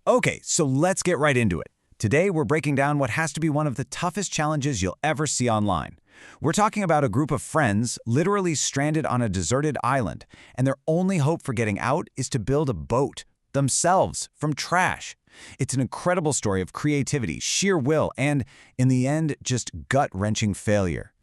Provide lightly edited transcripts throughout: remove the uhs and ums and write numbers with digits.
Okay, so let's get right into it. Today, we're breaking down what has to be one of the toughest challenges you'll ever see online. We're talking about a group of friends literally stranded on a deserted island, and their only hope for getting out is to build a boat, themselves, from trash. It's an incredible story of creativity, sheer will, and, in the end, just gut-wrenching failure.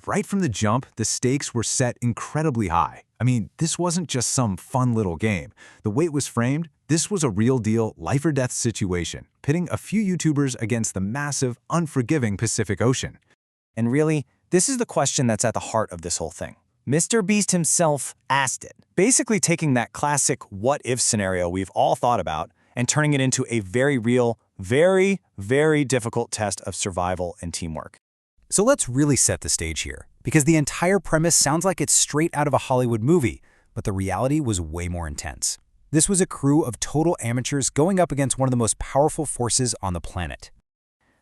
Right from the jump, the stakes were set incredibly high. I mean, this wasn't just some fun little game. The way it was framed, this was a real-deal life-or-death situation, pitting a few YouTubers against the massive, unforgiving Pacific Ocean. And really, this is the question that's at the heart of this whole thing. Mr. Beast himself asked it, basically taking that classic what-if scenario we've all thought about and turning it into a very real, very, very difficult test of survival and teamwork. So let's really set the stage here, because the entire premise sounds like it's straight out of a Hollywood movie, but the reality was way more intense. This was a crew of total amateurs going up against one of the most powerful forces on the planet.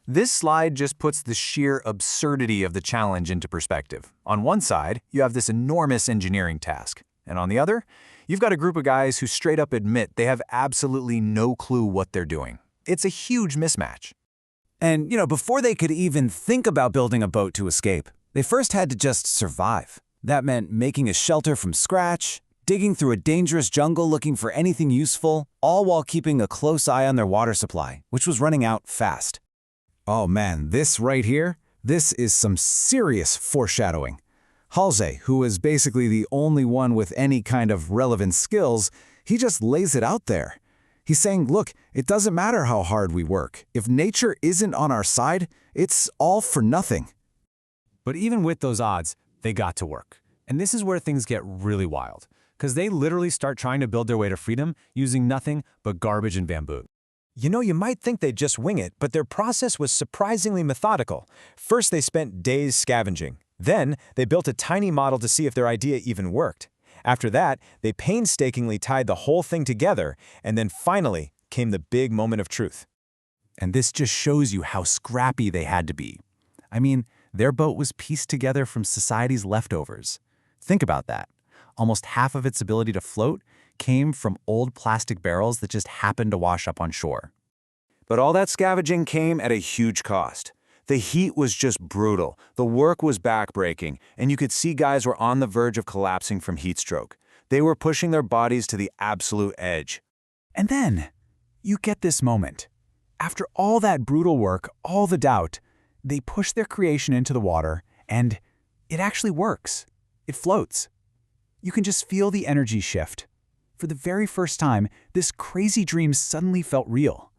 This slide just puts the sheer absurdity of the challenge into perspective. On one side, you have this enormous engineering task, and on the other, you've got a group of guys who straight up admit they have absolutely no clue what they're doing. It's a huge mismatch. And, before they could even think about building a boat to escape, they first had to just survive. That meant making a shelter from scratch, digging through a dangerous jungle looking for anything useful, all while keeping a close eye on their water supply, which was running out fast. Oh man, this right here, this is some serious foreshadowing. Halsey, who is basically the only one with any kind of relevant skills, he just lays it out there. He's saying, look, it doesn't matter how hard we work. If nature isn't on our side, it's all for nothing. But even with those odds, they got to work. And this is where things get really wild, because they literally start trying to build their way to freedom using nothing but garbage and bamboo. You might think they'd just wing it, but their process was surprisingly methodical. First, they spent days scavenging. Then, they built a tiny model to see if their idea even worked. After that, they painstakingly tied the whole thing together, and then finally came the big moment of truth. And this just shows you how scrappy they had to be. I mean, their boat was pieced together from society's leftovers. Think about that. Almost half of its ability to float came from old plastic barrels that just happened to wash up on shore. But all that scavenging came at a huge cost. The heat was just brutal, the work was backbreaking, and you could see guys were on the verge of collapsing from heat stroke. They were pushing their bodies to the absolute edge. And then, you get this moment. After all that brutal work, all the doubt, they push their creation into the water, and it actually works. It floats. You can just feel the energy shift. For the very first time, this crazy dream suddenly felt real.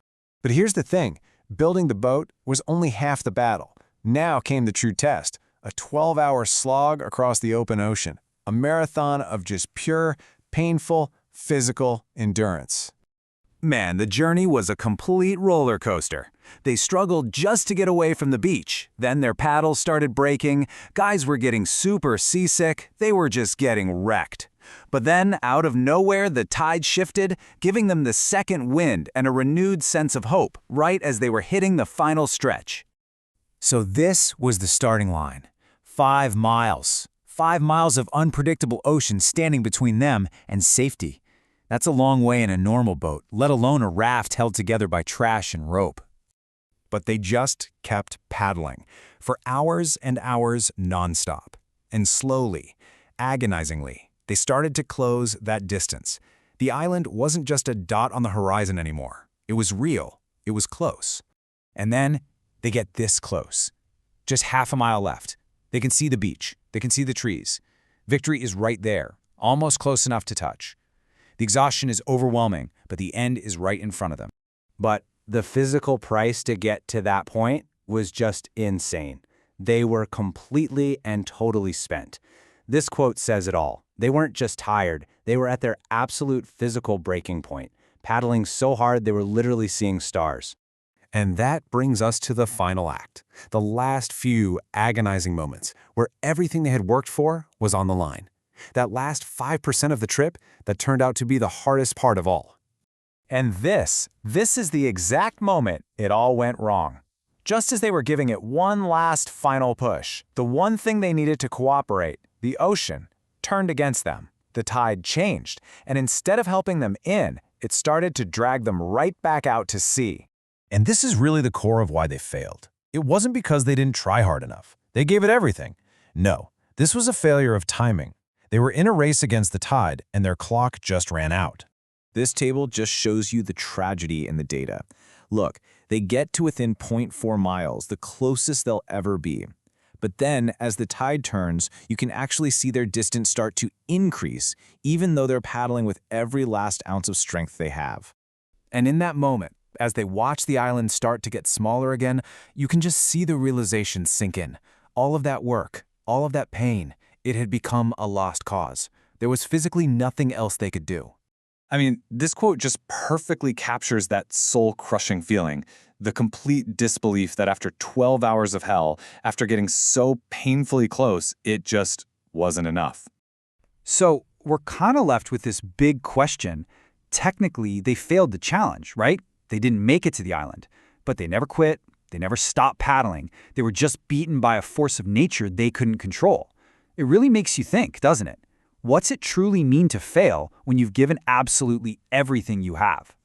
But here's the thing. Building the boat was only half the battle. Now came the true test, a 12-hour slog across the open ocean, a marathon of just pure, painful, physical endurance. Man, the journey was a complete roller coaster. They struggled just to get away from the beach. Then their paddles started breaking, guys were getting super seasick, they were just getting wrecked. But then, out of nowhere, the tide shifted, giving them the second wind and a renewed sense of hope, right as they were hitting the final stretch. So this was the starting line. 5 miles. 5 miles of unpredictable ocean standing between them and safety. That's a long way in a normal boat, let alone a raft held together by trash and rope. But they just kept paddling, for hours and hours nonstop. And slowly, agonizingly, they started to close that distance. The island wasn't just a dot on the horizon anymore. It was real. It was close. And then they get this close. Just half a mile left. They can see the beach. They can see the trees. Victory is right there, almost close enough to touch. The exhaustion is overwhelming, but the end is right in front of them. But the physical price to get to that point was just insane. They were completely and totally spent. This quote says it all. They weren't just tired, they were at their absolute physical breaking point, paddling so hard they were literally seeing stars. And that brings us to the final act, the last few agonizing moments where everything they had worked for was on the line. That last 5% of the trip that turned out to be the hardest part of all. And this is the exact moment it all went wrong. Just as they were giving it one last final push, the one thing they needed to cooperate, the ocean, turned against them. The tide changed, and instead of helping them in, it started to drag them right back out to sea. And this is really the core of why they failed. It wasn't because they didn't try hard enough. They gave it everything. No, this was a failure of timing. They were in a race against the tide, and their clock just ran out. This table just shows you the tragedy in the data. Look, they get to within 0.4 miles, the closest they'll ever be. But then, as the tide turns, you can actually see their distance start to increase, even though they're paddling with every last ounce of strength they have. And in that moment, as they watch the island start to get smaller again, you can just see the realization sink in. All of that work, all of that pain, it had become a lost cause. There was physically nothing else they could do. I mean, this quote just perfectly captures that soul-crushing feeling, the complete disbelief that after 12 hours of hell, after getting so painfully close, it just wasn't enough. So we're kind of left with this big question. Technically, they failed the challenge, right? They didn't make it to the island, but they never quit. They never stopped paddling. They were just beaten by a force of nature they couldn't control. It really makes you think, doesn't it? What's it truly mean to fail when you've given absolutely everything you have?